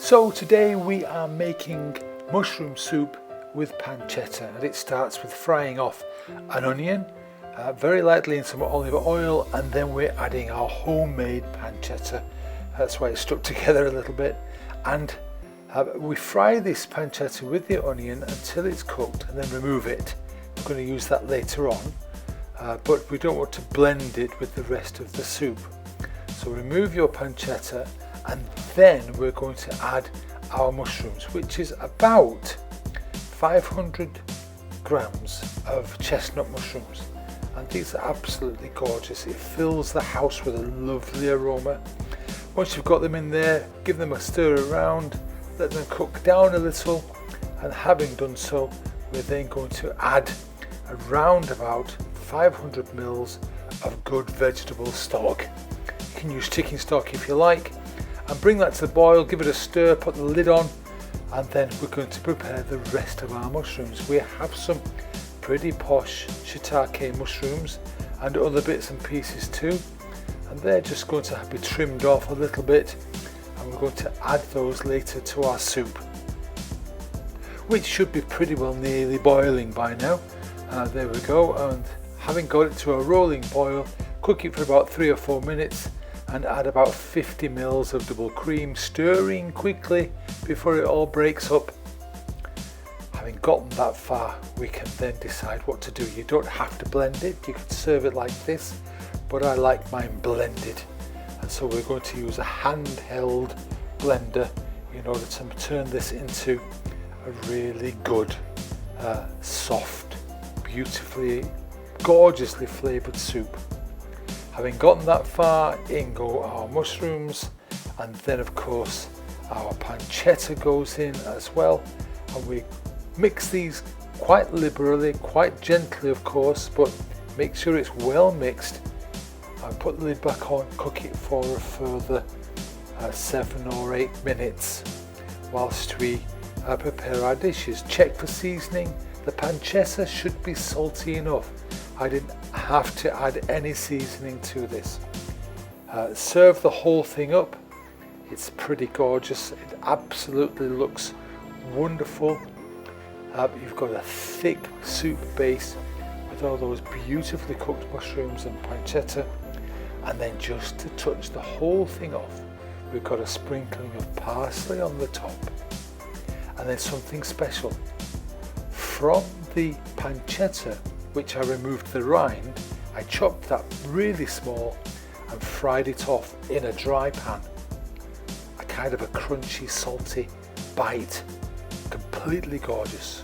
So today we are making mushroom soup with pancetta, and it starts with frying off an onion very lightly in some olive oil, and then we're adding our homemade pancetta. That's why it's stuck together a little bit, and we fry this pancetta with the onion until it's cooked and then remove it. We're going to use that later on, but we don't want to blend it with the rest of the soup. So remove your pancetta, and then we're going to add our mushrooms, which is about 500 grams of chestnut mushrooms, and these are absolutely gorgeous. It fills the house with a lovely aroma. Once you've got them in there, give them a stir around, let them cook down a little, and having done so, we're then going to add around about 500 mils of good vegetable stock. You can use chicken stock if you like, and bring that to the boil, give it a stir, put the lid on, and then we're going to prepare the rest of our mushrooms. We have some pretty posh shiitake mushrooms and other bits and pieces too, and they're just going to be trimmed off a little bit, and we're going to add those later to our soup, which should be pretty well nearly boiling by now. There we go, and having got it to a rolling boil, cook it for about 3 or 4 minutes, and add about 50 mils of double cream, stirring quickly before it all breaks up. Having gotten that far, we can then decide what to do. You don't have to blend it, you can serve it like this, but I like mine blended, and so we're going to use a handheld blender in order to turn this into a really good, soft, beautifully, gorgeously flavoured soup. Having gotten that far, in go our mushrooms, and then of course our pancetta goes in as well, and we mix these quite liberally, quite gently of course, but make sure it's well mixed, and put the lid back on, cook it for a further 7 or 8 minutes whilst we prepare our dishes. Check for seasoning. The pancetta should be salty enough. I didn't have to add any seasoning to this. Serve the whole thing up. It's pretty gorgeous. It absolutely looks wonderful. You've got a thick soup base with all those beautifully cooked mushrooms and pancetta, and then just to touch the whole thing off, we've got a sprinkling of parsley on the top, and then something special. From the pancetta, which I removed the rind, I chopped that really small and fried it off in a dry pan. A kind of a crunchy, salty bite, completely gorgeous.